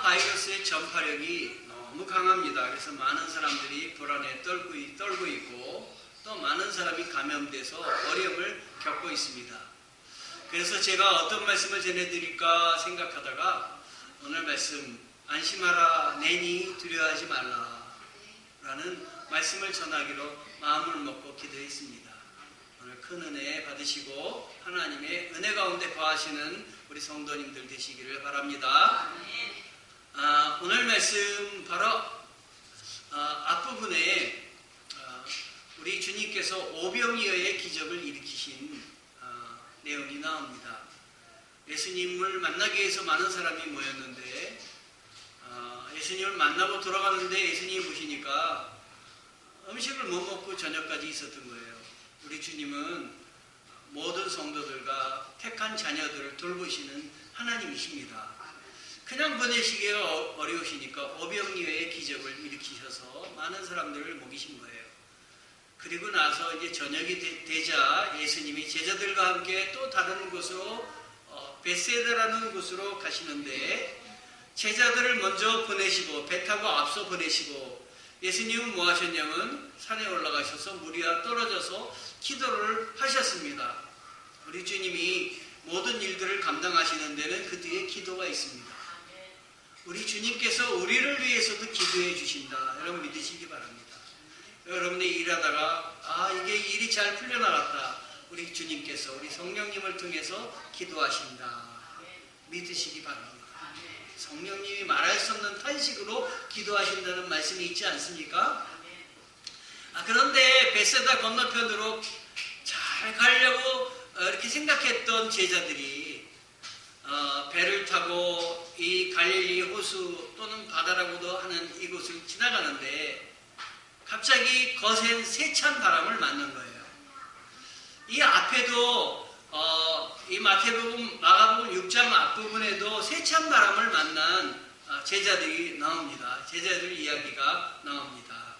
바이러스의 전파력이 너무 강합니다. 그래서 많은 사람들이 불안에 떨고 있고 또 많은 사람이 감염돼서 어려움을 겪고 있습니다. 그래서 제가 어떤 말씀을 전해드릴까 생각하다가 오늘 말씀 안심하라 내니 두려워하지 말라 라는 말씀을 전하기로 마음을 먹고 기도했습니다. 오늘 큰 은혜 받으시고 하나님의 은혜 가운데 거하시는 우리 성도님들 되시기를 바랍니다. 오늘 말씀 바로 앞부분에 우리 주님께서 오병이어의 기적을 일으키신 내용이 나옵니다. 예수님을 만나기 위해서 많은 사람이 모였는데 예수님을 만나고 돌아가는데 예수님이 보시니까 음식을 못 먹고 저녁까지 있었던 거예요. 우리 주님은 모든 성도들과 택한 자녀들을 돌보시는 하나님이십니다. 그냥 보내시기가 어려우시니까 오병이어의 기적을 일으키셔서 많은 사람들을 먹이신 거예요. 그리고 나서 이제 저녁이 되자 예수님이 제자들과 함께 또 다른 곳으로 베세다라는 곳으로 가시는데 제자들을 먼저 보내시고 배 타고 앞서 보내시고 예수님은 뭐 하셨냐면 산에 올라가셔서 무리와 떨어져서 기도를 하셨습니다. 우리 주님이 모든 일들을 감당하시는 데는 그 뒤에 기도가 있습니다. 우리 주님께서 우리를 위해서도 기도해 주신다. 여러분 믿으시기 바랍니다. 여러분이 일하다가 이게 일이 잘 풀려나갔다. 우리 주님께서 우리 성령님을 통해서 기도하신다. 믿으시기 바랍니다. 성령님이 말할 수 없는 탄식으로 기도하신다는 말씀이 있지 않습니까? 그런데 베세다 건너편으로 잘 가려고 이렇게 생각했던 제자들이 배를 타고 이 갈릴리 호수 또는 바다라고도 하는 이곳을 지나가는데 갑자기 거센 세찬 바람을 맞는 거예요. 이 앞에도 이 마가복음 6장 앞부분에도 세찬 바람을 만난 제자들이 나옵니다. 제자들 이야기가 나옵니다.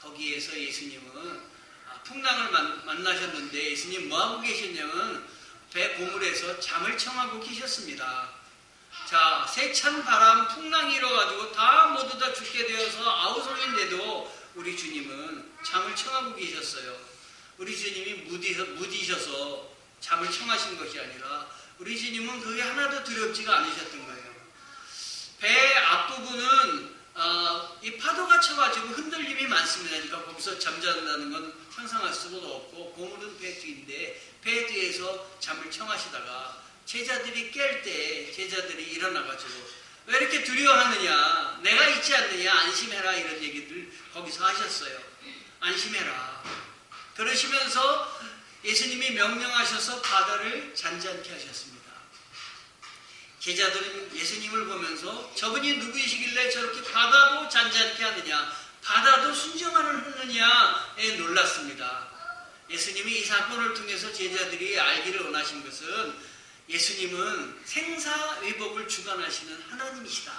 거기에서 예수님은 풍랑을 만나셨는데 예수님 뭐하고 계셨냐면 배 고물에서 잠을 청하고 계셨습니다. 자, 세찬 바람 풍랑이 일어가지고 다 모두 다 죽게 되어서 아우성인데도 우리 주님은 잠을 청하고 계셨어요. 우리 주님이 무디셔서 잠을 청하신 것이 아니라 우리 주님은 그게 하나도 두렵지가 않으셨던 거예요. 배 앞부분은 이 파도가 쳐가지고 흔들림이 많습니다. 그러니까 거기서 잠자는다는 건 상상할 수도 없고 고물은 배 뒤인데 배 뒤에서 잠을 청하시다가 제자들이 깰 때 제자들이 일어나가지고 왜 이렇게 두려워하느냐, 내가 있지 않느냐, 안심해라 이런 얘기들 거기서 하셨어요. 안심해라. 그러시면서 예수님이 명령하셔서 바다를 잔잔케 하셨습니다. 제자들은 예수님을 보면서 저분이 누구이시길래 저렇게 바다도 잔잔케 하느냐, 바다도 순정하느냐에 놀랐습니다. 예수님이 이 사건을 통해서 제자들이 알기를 원하신 것은 예수님은 생사위복을 주관하시는 하나님이시다.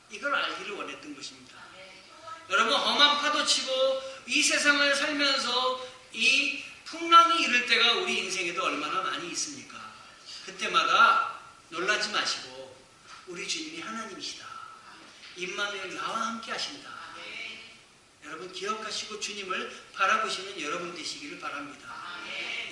이걸 알기를 원했던 것입니다. 여러분, 험한 파도치고 이 세상을 살면서 이 풍랑이 이를 때가 우리 인생에도 얼마나 많이 있습니까? 그때마다 놀라지 마시고 우리 주님이 하나님이시다. 임마누엘 나와 함께 하신다. 여러분 기억하시고 주님을 바라보시는 여러분 되시기를 바랍니다.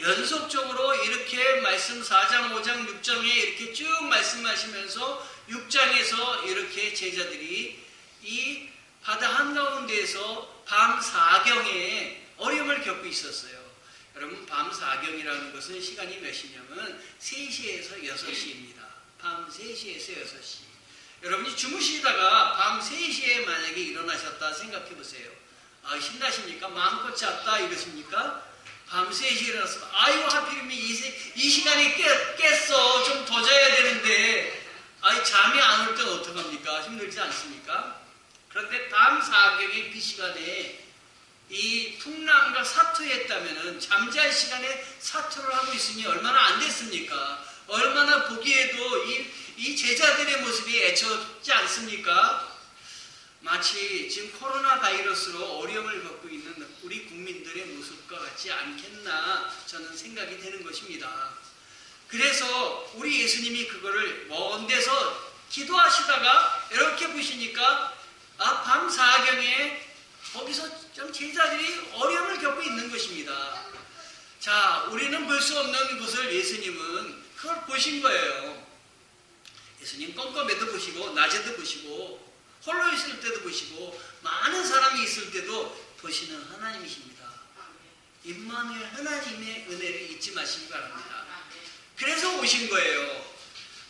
연속적으로 이렇게 말씀 4장, 5장, 6장에 이렇게 쭉 말씀하시면서 6장에서 이렇게 제자들이 이 바다 한가운데에서 밤 4경에 어려움을 겪고 있었어요. 여러분 밤 4경이라는 것은 시간이 몇 시냐면 3시에서 6시입니다. 밤 3시에서 6시. 여러분이 주무시다가 밤 3시에 만약에 일어나셨다 생각해 보세요. 신나십니까? 마음껏 잤다 이러십니까? 밤 3시에 일어나서 아이고 하필이면 이 시간에 깼어. 좀 더 자야 되는데 잠이 안 올 땐 어떡합니까? 힘들지 않습니까? 그런데 밤 4경의 그 시간에 이 풍랑과 사투했다면은 잠잘 시간에 사투를 하고 있으니 얼마나 안 됐습니까? 얼마나 보기에도 이 제자들의 모습이 애처롭지 않습니까? 마치 지금 코로나 바이러스로 어려움을 겪고 있는 우리 국민들의 모습과 같지 않겠나 저는 생각이 되는 것입니다. 그래서 우리 예수님이 그거를 먼 데서 기도하시다가 이렇게 보시니까 밤 4경에 거기서 좀 제자들이 어려움을 겪고 있는 것입니다. 자, 우리는 볼 수 없는 것을 예수님은 그걸 보신 거예요. 예수님 껌껌해도 보시고 낮에도 보시고 홀로 있을 때도 보시고 많은 사람이 있을 때도 보시는 하나님이십니다. 임마누엘 하나님의 은혜를 잊지 마시기 바랍니다. 그래서 오신 거예요.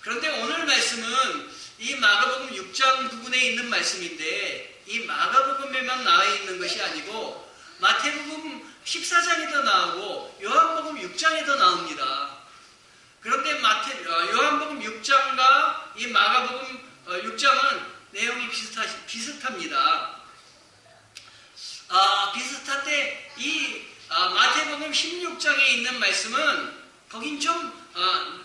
그런데 오늘 말씀은 이 마가복음 6장 부분에 있는 말씀인데 이 마가복음에만 나와 있는 것이 아니고 마태복음 14장에도 나오고 요한복음 6장에도 나옵니다. 그런데 요한복음 6장과 이 마가복음 6장은 내용이 비슷합니다. 비슷한데 이 마태복음 16장에 있는 말씀은 거긴 좀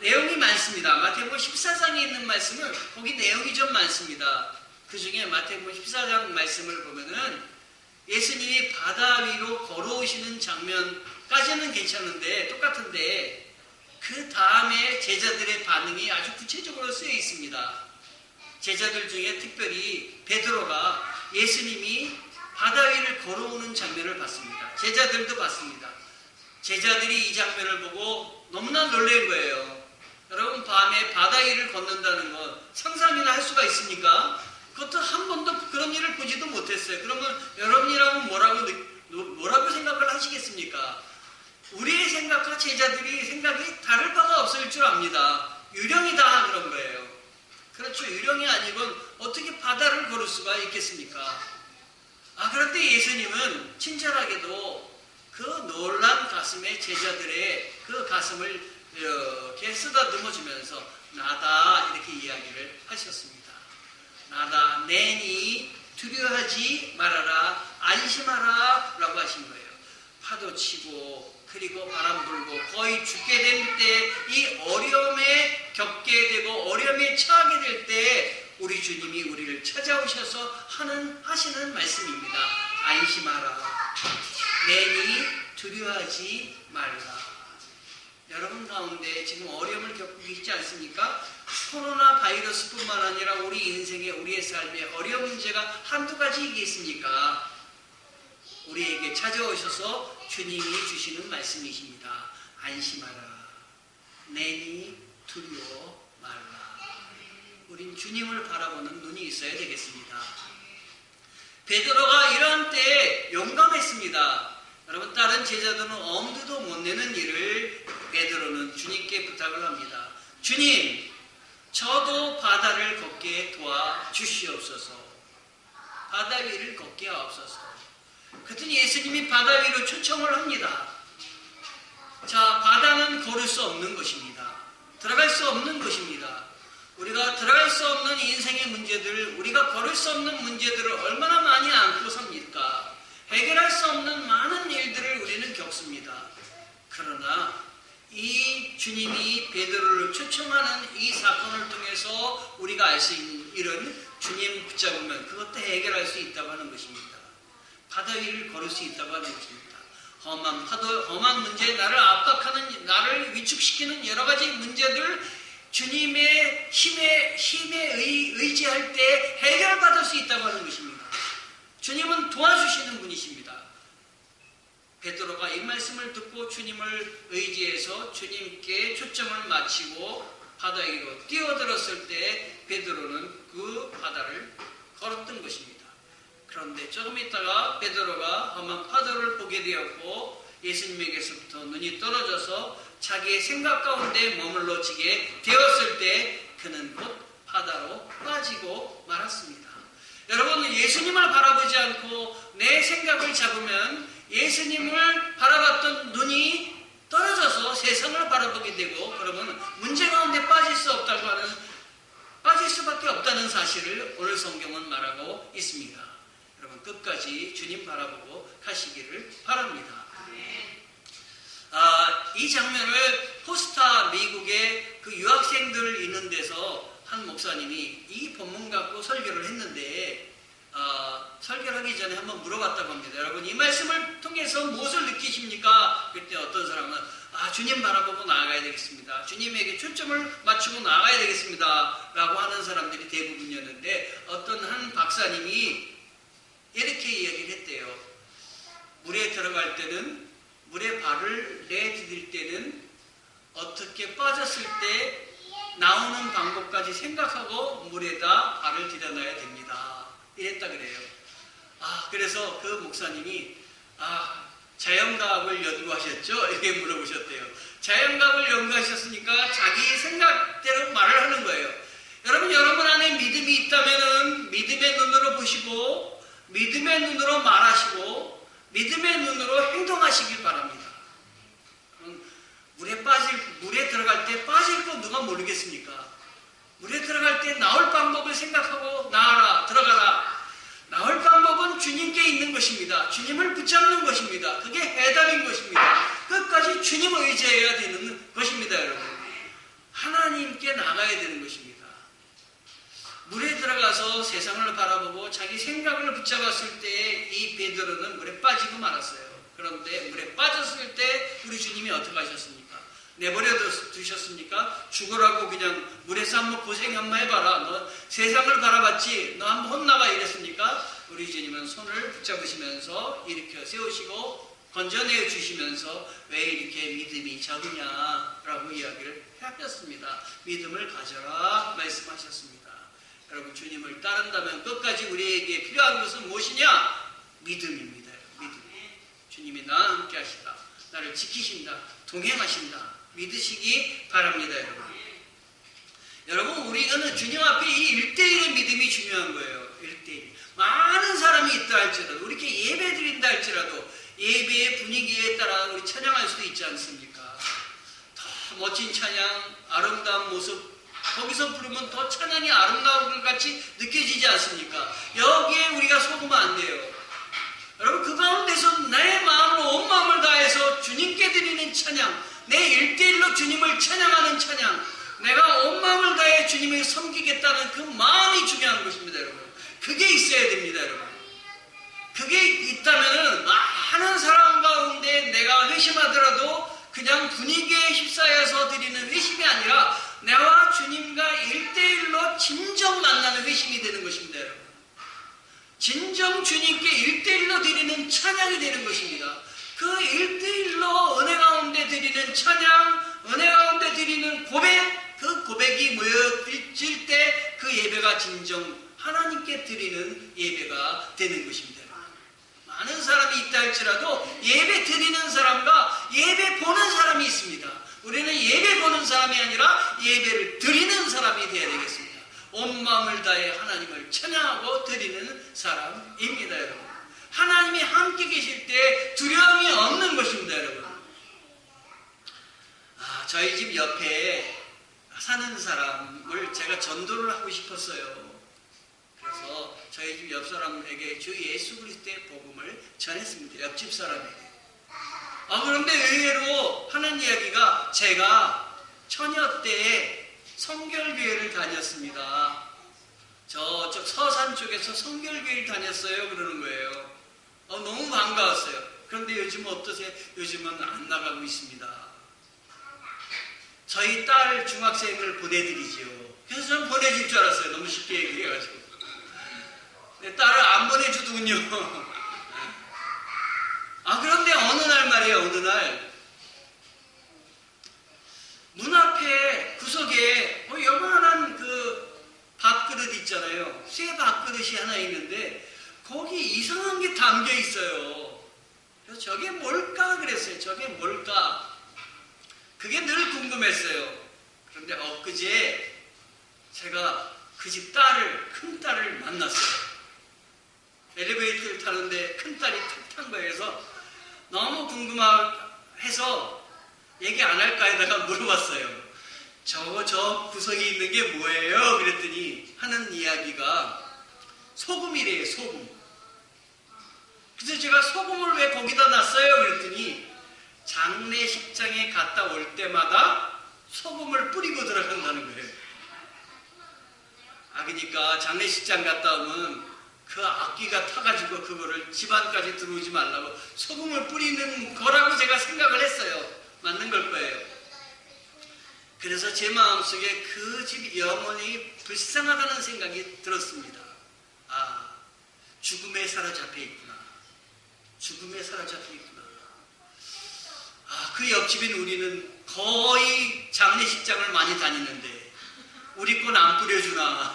내용이 많습니다. 마태복음 14장에 있는 말씀은 거기 내용이 좀 많습니다. 그 중에 마태복음 14장 말씀을 보면은 예수님이 바다 위로 걸어오시는 장면까지는 괜찮은데 똑같은데 그 다음에 제자들의 반응이 아주 구체적으로 쓰여 있습니다. 제자들 중에 특별히 베드로가 예수님이 바다 위를 걸어오는 장면을 봤습니다. 제자들도 봤습니다. 제자들이 이 장면을 보고 너무나 놀란 거예요. 여러분, 밤에 바다 위를 걷는다는 건 상상이나 할 수가 있습니까? 그것도 한 번도 그런 일을 보지도 못했어요. 그러면 여러분이라면 뭐라고 생각을 하시겠습니까? 우리의 생각과 제자들이 생각이 다를 바가 없을 줄 압니다. 유령이다 그런 거예요. 그렇죠. 유령이 아니건 어떻게 바다를 걸을 수가 있겠습니까? 그런데 예수님은 친절하게도 그 놀란 가슴에 제자들의 그 가슴을 이렇게 쓰다듬어 주면서 나다 이렇게 이야기를 하셨습니다. 나다 내니 두려워하지 말아라 안심하라 라고 하신 거예요. 파도 치고 그리고 바람 불고 거의 죽게 될 때 이 어려움에 겪게 되고 어려움에 처하게 될 때 우리 주님이 우리를 찾아오셔서 하시는 말씀입니다. 안심하라. 내니 두려워하지 말라. 여러분 가운데 지금 어려움을 겪고 계시지 않습니까? 코로나 바이러스뿐만 아니라 우리 인생에 우리의 삶에 어려운 문제가 한두 가지이겠습니까? 우리에게 찾아오셔서 주님이 주시는 말씀이십니다. 안심하라. 내니 두려워 말라. 우린 주님을 바라보는 눈이 있어야 되겠습니다. 베드로가 이런 때에 용감했습니다. 여러분, 다른 제자들은 엄두도 못 내는 일을 베드로는 주님께 부탁을 합니다. 주님, 저도 바다를 걷게 도와주시옵소서. 바다 위를 걷게 하옵소서. 그랬더니 예수님이 바다 위로 초청을 합니다. 자, 바다는 걸을 수 없는 것입니다. 들어갈 수 없는 것입니다. 우리가 들어갈 수 없는 인생의 문제들, 우리가 걸을 수 없는 문제들을 얼마나 많이 안고 삽니까? 해결할 수 없는 많은 일들을 우리는 겪습니다. 그러나 이 주님이 베드로를 초청하는 이 사건을 통해서 우리가 알 수 있는 이런 주님 붙잡으면 그것도 해결할 수 있다고 하는 것입니다. 바다 위를 걸을 수 있다고 하는 것입니다. 험한 파도, 험한 문제, 나를 압박하는, 나를 위축시키는 여러 가지 문제들 주님의 힘에 의지할 때 해결받을 수 있다고 하는 것입니다. 주님은 도와주시는 분이십니다. 베드로가 이 말씀을 듣고 주님을 의지해서 주님께 초점을 맞추고 바다 위로 뛰어들었을 때 베드로는 그 바다를 걸었던 것입니다. 그런데 조금 있다가 베드로가 험한 파도를 보게 되었고 예수님에게서부터 눈이 떨어져서 자기의 생각 가운데 머물러지게 되었을 때 그는 곧 바다로 빠지고 말았습니다. 여러분, 예수님을 바라보지 않고 내 생각을 잡으면 예수님을 바라봤던 눈이 떨어져서 세상을 바라보게 되고 그러면 문제 가운데 빠질 수밖에 없다는 사실을 오늘 성경은 말하고 있습니다. 여러분, 끝까지 주님 바라보고 가시기를 바랍니다. 이 장면을 포스타 미국의 그 유학생들 있는 데서 한 목사님이 이 본문 갖고 설교를 했는데 설교를 하기 전에 한번 물어봤다고 합니다. 여러분, 이 말씀을 통해서 무엇을 느끼십니까? 그때 어떤 사람은 주님 바라보고 나아가야 되겠습니다. 주님에게 초점을 맞추고 나아가야 되겠습니다. 라고 하는 사람들이 대부분이었는데 어떤 한 박사님이 이렇게 이야기를 했대요. 물에 들어갈 때는, 물에 발을 내디딜 때는 어떻게 빠졌을 때 나오는 방법까지 생각하고 물에다 발을 들여놔야 됩니다. 이랬다 그래요. 그래서 그 목사님이 자연과학을 연구하셨죠? 이렇게 물어보셨대요. 자연과학을 연구하셨으니까 자기 생각대로 말을 하는 거예요. 여러분 안에 믿음이 있다면은 믿음의 눈으로 보시고 믿음의 눈으로 말하시고 믿음의 눈으로 행동하시길 바랍니다. 물에 들어갈 때 빠질 거 누가 모르겠습니까? 물에 들어갈 때 나올 방법을 생각하고 나와라, 들어가라. 나올 방법은 주님께 있는 것입니다. 주님을 붙잡는 것입니다. 그게 해답인 것입니다. 끝까지 주님을 의지해야 되는 것입니다, 여러분. 하나님께 나가야 되는 것입니다. 물에 들어가서 세상을 바라보고 자기 생각을 붙잡았을 때 이 베드로는 물에 빠지고 말았어요. 그런데 물에 빠졌을 때 우리 주님이 어떻게 하셨습니까? 내버려 두셨습니까? 죽으라고 그냥 물에서 한번 고생 한번 해봐라. 너 세상을 바라봤지? 너 한번 혼나봐 이랬습니까? 우리 주님은 손을 붙잡으시면서 일으켜 세우시고 건져내 주시면서 왜 이렇게 믿음이 적으냐라고 이야기를 하셨습니다. 믿음을 가져라 말씀하셨습니다. 여러분 주님을 따른다면 끝까지 우리에게 필요한 것은 무엇이냐? 믿음입니다. 믿음. 주님이 나와 함께 하시다. 나를 지키신다. 동행하신다. 믿으시기 바랍니다, 여러분. 여러분, 우리는 주님 앞에 이 1대1의 믿음이 중요한 거예요. 1대1. 많은 사람이 있다 할지라도, 우리 이렇게 예배 드린다 할지라도, 예배의 분위기에 따라 우리 찬양할 수도 있지 않습니까? 더 멋진 찬양, 아름다운 모습, 거기서 부르면 더 찬양이 아름다운 것 같이 느껴지지 않습니까? 여기에 우리가 속으면 안 돼요. 여러분, 그 가운데서 내 마음으로 온 마음을 다해서 주님께 드리는 찬양, 내 1대1로 주님을 찬양하는 찬양, 내가 온 마음을 다해 주님을 섬기겠다는 그 마음이 중요한 것입니다, 여러분. 그게 있어야 됩니다, 여러분. 그게 있다면은 많은 사람 가운데 내가 회심하더라도 그냥 분위기에 휩싸여서 드리는 회심이 아니라 내가 주님과 1대1로 진정 만나는 회심이 되는 것입니다, 여러분. 진정 주님께 1대1로 드리는 찬양이 되는 것입니다. 그 1대1로 은혜 가운데 드리는 찬양, 은혜 가운데 드리는 고백, 그 고백이 모여질 때 그 예배가 진정 하나님께 드리는 예배가 되는 것입니다. 많은 사람이 있다 할지라도 예배 드리는 사람과 예배 보는 사람이 있습니다. 우리는 예배 보는 사람이 아니라 예배를 드리는 사람이 되어야 되겠습니다. 온 마음을 다해 하나님을 찬양하고 드리는 사람입니다, 여러분. 하나님이 함께 계실 때 두려움이 없는 것입니다, 여러분. 저희 집 옆에 사는 사람을 제가 전도를 하고 싶었어요. 그래서 저희 집 옆 사람에게 주 예수 그리스도의 복음을 전했습니다. 옆집 사람에게. 그런데 의외로 하는 이야기가 제가 처녀 때에 성결교회를 다녔습니다. 저쪽 서산 쪽에서 성결교회를 다녔어요. 그러는 거예요. 너무 반가웠어요. 그런데 요즘은 어떠세요? 요즘은 안 나가고 있습니다. 저희 딸 중학생을 보내드리지요. 그래서 저는 보내줄 줄 알았어요. 너무 쉽게 얘기해가지고. 근데 딸을 안 보내주더군요. 그런데 어느 날 말이에요. 어느 날 문 앞에 구석에 요만한 그 밥그릇 있잖아요. 쇠 밥그릇이 하나 있는데 거기 이상한 게 담겨 있어요. 그래서 저게 뭘까 그랬어요. 저게 뭘까? 그게 늘 궁금했어요. 그런데 엊그제 제가 그 집 딸을, 큰 딸을 만났어요. 엘리베이터를 타는데 큰 딸이 탁 탄 거예요. 그래서 너무 궁금해서 얘기 안 할까 하다가 물어봤어요. 저 구석에 있는 게 뭐예요? 그랬더니 하는 이야기가 소금이래요. 소금. 그래서 제가 소금을 왜 거기다 놨어요? 그랬더니 장례식장에 갔다 올 때마다 소금을 뿌리고 들어간다는 거예요. 그러니까 장례식장 갔다 오면 그 악기가 타가지고 그거를 집안까지 들어오지 말라고 소금을 뿌리는 거라고 제가 생각을 했어요. 맞는 걸 거예요. 그래서 제 마음속에 그 집 영혼이 불쌍하다는 생각이 들었습니다. 아, 죽음에 사로잡혀 있구나. 죽음에 사로잡혀 있구나. 아, 그 옆집인 우리는 거의 장례식장을 많이 다니는데 우리 건 안 뿌려주나.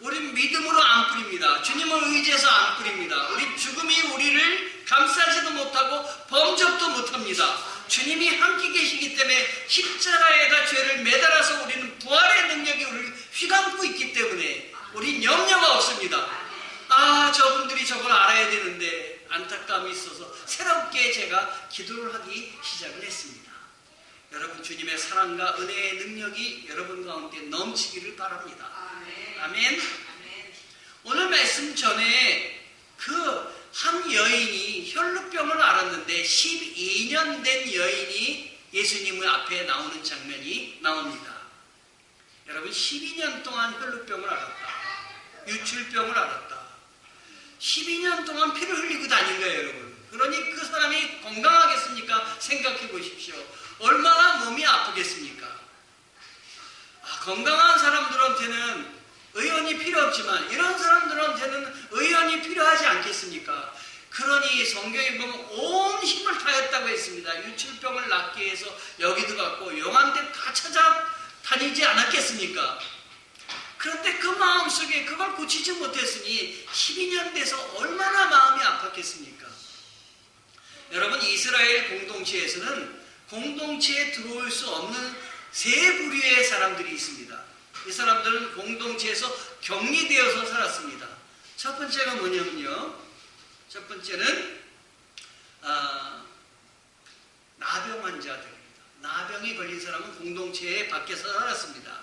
우린 믿음으로 안 뿌립니다. 주님을 의지해서 안 뿌립니다. 우리 죽음이 우리를 감싸지도 못하고 범접도 못합니다. 주님이 함께 계시기 때문에 십자가에다 죄를 매달아서 우리는 부활의 능력이 우리를 휘감고 있기 때문에 우린 염려가 없습니다. 아, 저분들이 저걸 알아야 되는데 안타까움이 있어서 새롭게 제가 기도를 하기 시작을 했습니다. 여러분, 주님의 사랑과 은혜의 능력이 여러분 가운데 넘치기를 바랍니다. 아멘. 오늘 말씀 전에 그 한 여인이 혈루병을 앓았는데 12년 된 여인이 예수님의 앞에 나오는 장면이 나옵니다. 여러분, 12년 동안 혈루병을 앓았다. 유출병을 앓았다. 12년 동안 피를 흘리고 다닌 거예요, 여러분. 그러니 그 사람이 건강하겠습니까? 생각해 보십시오. 얼마나 몸이 아프겠습니까? 아, 건강한 사람들한테는 의원이 필요 없지만 이런 사람들한테는 의원이 필요하지 않겠습니까? 그러니 성경에 보면 온 힘을 다했다고 했습니다. 유출병을 낫기 위해서 여기도 갔고 용한데 다 찾아다니지 않았겠습니까? 그런데 그 마음속에 그걸 고치지 못했으니 12년 돼서 얼마나 마음이 아팠겠습니까? 여러분, 이스라엘 공동체에서는 공동체에 들어올 수 없는 세 부류의 사람들이 있습니다. 이 사람들은 공동체에서 격리되어서 살았습니다. 첫 번째가 뭐냐면요. 첫 번째는 나병 환자들입니다. 나병이 걸린 사람은 공동체에 밖에서 살았습니다.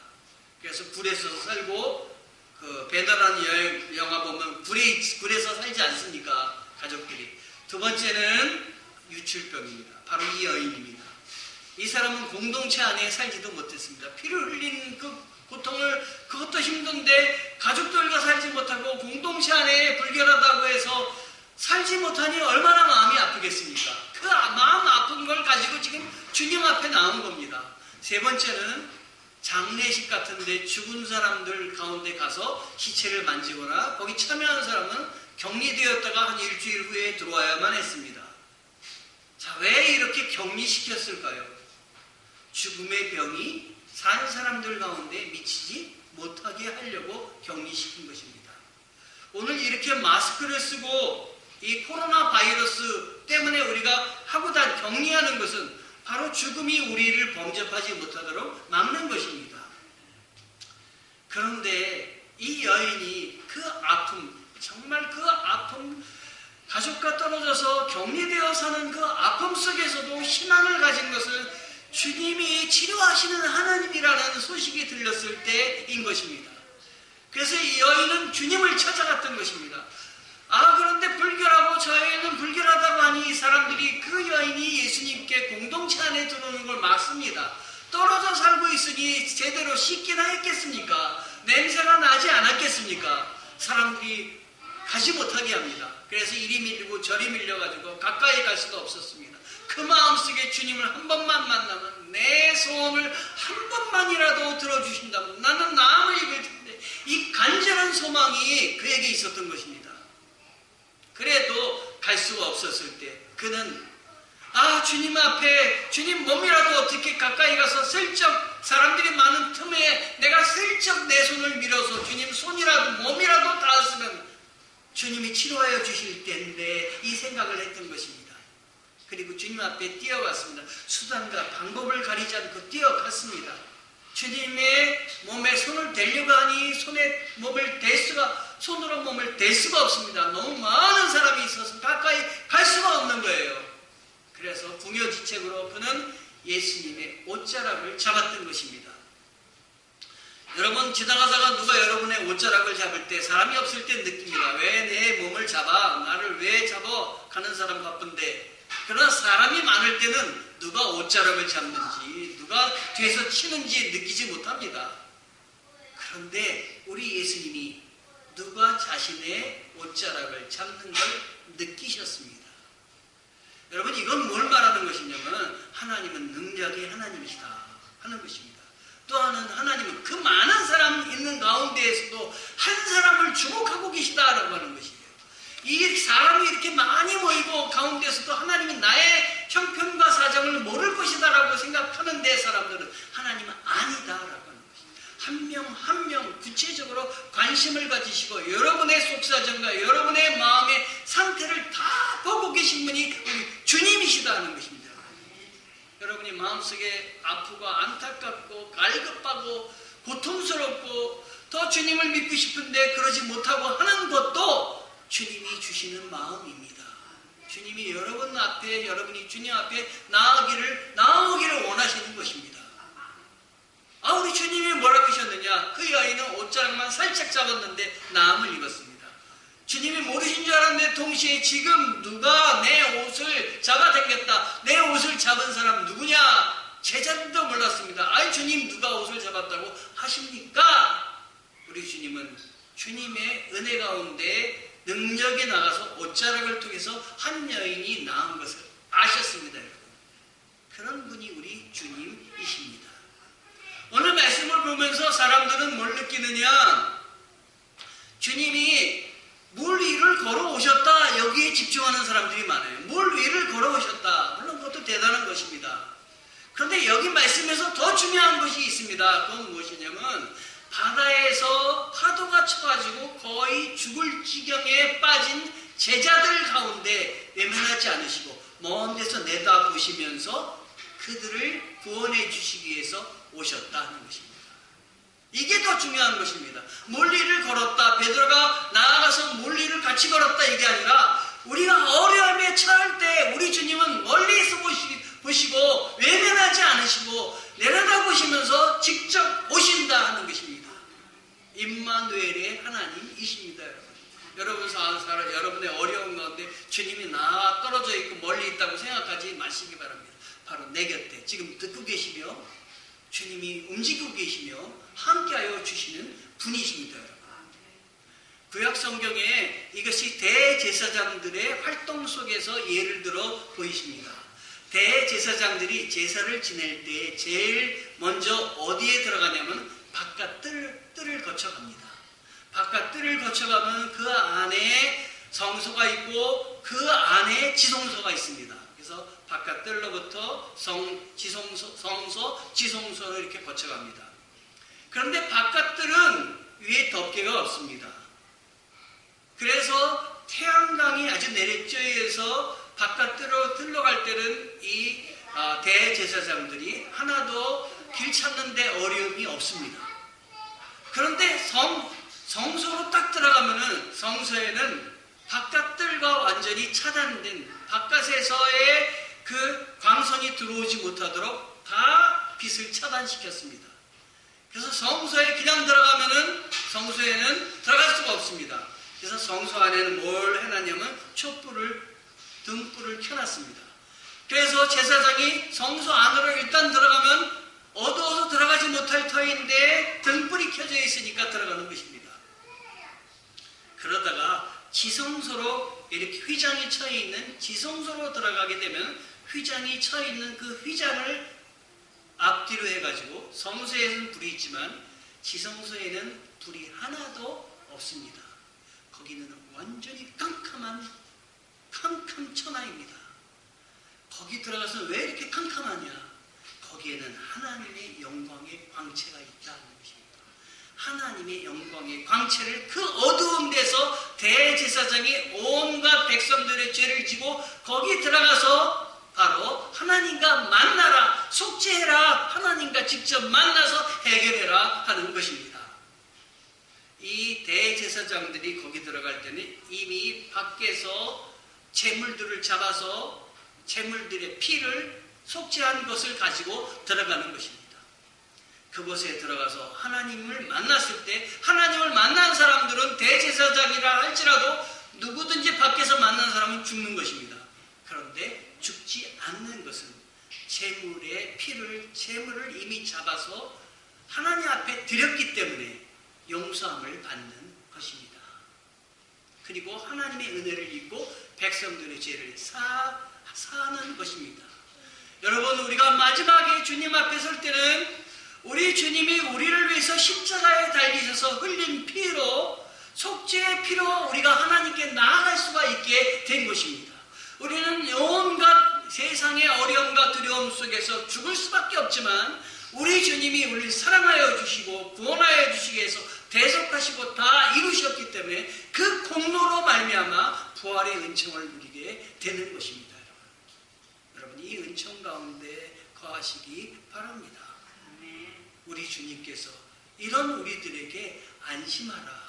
그래서 굴에서 살고 그 배달하는 영화 보면 굴에서 살지 않습니까? 가족들이. 두 번째는 유출병입니다. 바로 이 여인입니다. 이 사람은 공동체 안에 살지도 못했습니다. 피를 흘린 그 고통을, 그것도 힘든데 가족들과 살지 못하고 공동체 안에 불결하다고 해서 살지 못하니 얼마나 마음이 아프겠습니까? 그 마음 아픈 걸 가지고 지금 주님 앞에 나온 겁니다. 세 번째는 장례식 같은데 죽은 사람들 가운데 가서 시체를 만지거나 거기 참여한 사람은 격리되었다가 한 일주일 후에 들어와야만 했습니다. 자, 왜 이렇게 격리시켰을까요? 죽음의 병이 산 사람들 가운데 미치지 못하게 하려고 격리시킨 것입니다. 오늘 이렇게 마스크를 쓰고 이 코로나 바이러스 때문에 우리가 하고 다 격리하는 것은 바로 죽음이 우리를 범접하지 못하도록 막는 것입니다. 그런데 이 여인이 그 아픔, 정말 그 아픔, 가족과 떨어져서 격리되어 사는 그 아픔 속에서도 희망을 가진 것은 주님이 치료하시는 하나님이라는 소식이 들렸을 때인 것입니다. 그래서 이 여인은 주님을 찾아갔던 것입니다. 아, 그런데 불결하고 저 여인은 불결하다고 하니 사람들이 그 여인이 예수님께 공동체 안에 들어오는 걸 막습니다. 떨어져 살고 있으니 제대로 씻기나 했겠습니까? 냄새가 나지 않았겠습니까? 사람들이 가지 못하게 합니다. 그래서 이리 밀리고 저리 밀려가지고 가까이 갈 수가 없었습니다. 그 마음속에 주님을 한 번만 만나면 내 소원을 한 번만이라도 들어주신다면 나는 나음을 입을 텐데, 이 간절한 소망이 그에게 있었던 것입니다. 그래도 갈 수가 없었을 때 그는 주님 앞에 주님 몸이라도 어떻게 가까이 가서 슬쩍 사람들이 많은 틈에 내가 슬쩍 내 손을 밀어서 주님 손이라도 몸이라도 닿았으면 주님이 치료하여 주실 텐데 이 생각을 했던 것입니다. 그리고 주님 앞에 뛰어갔습니다. 수단과 방법을 가리지 않고 뛰어갔습니다. 주님의 몸에 손을 대려고 하니 손으로 몸을 댈 수가 없습니다. 너무 많은 사람이 있어서 가까이 갈 수가 없는 거예요. 그래서 궁여지책으로 그는 예수님의 옷자락을 잡았던 것입니다. 여러분, 지나가다가 누가 여러분의 옷자락을 잡을 때 사람이 없을 때 느낍니다. 왜 내 몸을 잡아? 나를 왜 잡아? 가는 사람 바쁜데. 그러나 사람이 많을 때는 누가 옷자락을 잡는지 누가 뒤에서 치는지 느끼지 못합니다. 그런데 우리 예수님이 누가 자신의 옷자락을 잡는 걸 느끼셨습니다. 여러분, 이건 뭘 말하는 것이냐면 하나님은 능력의 하나님이시다 하는 것입니다. 또 하나님은 그 많은 사람 있는 가운데에서도 한 사람을 주목하고 계시다라고 하는 것이에요. 이 사람이 이렇게 많이 모이고 가운데서도 하나님이 나의 형편과 사정을 모를 것이다라고 생각하는데 사람들은 하나님은 아니다라고 하는 것입니다. 한 명 한 명 구체적으로 관심을 가지시고 여러분의 속사정과 여러분의 마음의 상태를 다 보고 계신 분이 우리 주님이시다는 것입니다. 여러분이 마음속에 아프고 안타깝고 갈급하고 고통스럽고 더 주님을 믿고 싶은데 그러지 못하고 하는 것도 주님이 주시는 마음입니다. 주님이 여러분 앞에, 여러분이 주님 앞에 나오기를 원하시는 것입니다. 우리 주님이 뭐라고 하셨느냐? 그 여인은 옷자락만 살짝 잡았는데 나음을 입었습니다. 주님이 모르신 줄 알았는데 동시에 지금 누가 내 옷을 잡아당겼다. 내 옷을 잡은 사람 누구냐? 제자들도 몰랐습니다. 아이, 주님 누가 옷을 잡았다고 하십니까? 우리 주님은 주님의 은혜 가운데 능력에 나가서 옷자락을 통해서 한 여인이 나은 것을 아셨습니다. 여러분. 그런 분이 우리 주님이십니다. 오늘 말씀을 보면서 사람들은 뭘 느끼느냐? 주님이 물 위를 걸어오셨다. 여기에 집중하는 사람들이 많아요. 물 위를 걸어오셨다. 물론 그것도 대단한 것입니다. 그런데 여기 말씀에서 더 중요한 것이 있습니다. 그건 무엇이냐면 바다에서 파도가 쳐가지고 거의 죽을 지경에 빠진 제자들 가운데 외면하지 않으시고 먼 데서 내다보시면서 그들을 구원해 주시기 위해서 오셨다는 것입니다. 이게 더 중요한 것입니다. 물리를 걸었다. 베드로가 나아가서 물리를 같이 걸었다. 이게 아니라 우리가 어려움에 처할 때 우리 주님은 멀리서 보시고 외면하지 않으시고 내려다보시면서 직접 오신다 하는 것입니다. 임마누엘의 하나님이십니다. 여러분. 여러분의 어려운 가운데 주님이 나 떨어져 있고 멀리 있다고 생각하지 마시기 바랍니다. 바로 내 곁에 지금 듣고 계시며 주님이 움직이고 계시며 함께하여 주시는 분이십니다. 여러분. 구약 성경에 이것이 대제사장들의 활동 속에서 예를 들어 보이십니다. 대제사장들이 제사를 지낼 때 제일 먼저 어디에 들어가냐면 바깥 뜰을 거쳐갑니다. 바깥 뜰을 거쳐가면 그 안에 성소가 있고 그 안에 지성소가 있습니다. 그래서 바깥 뜰로부터 성소, 지성소를 이렇게 거쳐갑니다. 그런데 바깥 뜰은 위에 덮개가 없습니다. 그래서 태양광이 아주 내리쬐에서 바깥 뜰로 들러갈 때는 이 대제사장들이 하나도 길 찾는데 어려움이 없습니다. 그런데 성소로 딱 들어가면은 성소에는 바깥 뜰과 완전히 차단된 바깥에서의 그 광선이 들어오지 못하도록 다 빛을 차단시켰습니다. 그래서 성소에 그냥 들어가면은 성소에는 들어갈 수가 없습니다. 그래서 성소 안에는 뭘 해놨냐면 등불을 켜놨습니다. 그래서 제사장이 성소 안으로 일단 들어가면 어두워서 들어가지 못할 터인데 등불이 켜져 있으니까 들어가는 것입니다. 그러다가 지성소로 이렇게 휘장이 쳐 있는 지성소로 들어가게 되면 휘장이 쳐 있는 그 휘장을 앞뒤로 해가지고 성소에는 불이 있지만 지성소에는 불이 하나도 없습니다. 거기는 완전히 캄캄한 캄캄천하입니다. 거기 들어가서 왜 이렇게 캄캄하냐? 거기에는 하나님의 영광의 광채가 있다는 것입니다. 하나님의 영광의 광채를 그 어두운 데서 대제사장이 온갖 백성들의 죄를 지고 거기 들어가서 바로 하나님과 만나라, 속죄해라, 하나님과 직접 만나서 해결해라 하는 것입니다. 이 대제사장들이 거기 들어갈 때는 이미 밖에서 제물들을 잡아서 제물들의 피를 속죄한 것을 가지고 들어가는 것입니다. 그곳에 들어가서 하나님을 만났을 때 하나님을 만난 사람들은 대제사장이라 할지라도 누구든지 밖에서 만난 사람은 죽는 것입니다. 그런데 죽지 않는 것은 제물을 이미 잡아서 하나님 앞에 드렸기 때문에 용서함을 받는 것입니다. 그리고 하나님의 은혜를 입고 백성들의 죄를 사는 것입니다. 여러분, 우리가 마지막에 주님 앞에 설 때는 우리 주님이 우리를 위해서 십자가에 달리셔서 흘린 피로, 속죄의 피로 우리가 하나님께 나아갈 수가 있게 된 것입니다. 우리는 온갖 세상의 어려움과 두려움 속에서 죽을 수밖에 없지만 우리 주님이 우리를 사랑하여 주시고 구원하여 주시기 위해서 대속하시고 다 이루셨기 때문에 그 공로로 말미암아 부활의 은총을 누리게 되는 것입니다. 여러분, 이 은총 가운데 거하시기 바랍니다. 우리 주님께서 이런 우리들에게 안심하라,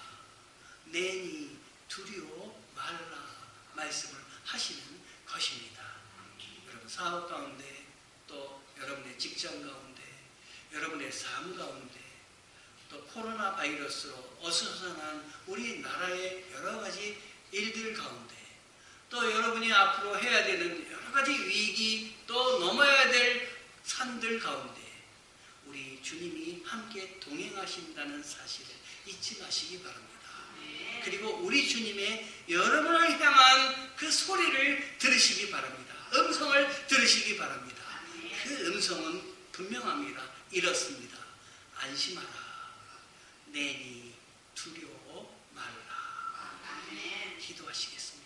내니 두려워 말라 말씀을 하시는 것입니다. 여러분, 사업 가운데, 또 여러분의 직장 가운데, 여러분의 삶 가운데, 또 코로나 바이러스로 어수선한 우리나라의 여러 가지 일들 가운데, 또 여러분이 앞으로 해야 되는 여러 가지 위기, 또 넘어야 될 산들 가운데 우리 주님이 함께 동행하신다는 사실을 잊지 마시기 바랍니다. 그리고 우리 주님의 여러분을 향한 그 소리를 들으시기 바랍니다. 음성을 들으시기 바랍니다. 그 음성은 분명합니다. 이렇습니다. 안심하라, 내니 두려워 말라. 기도하시겠습니다.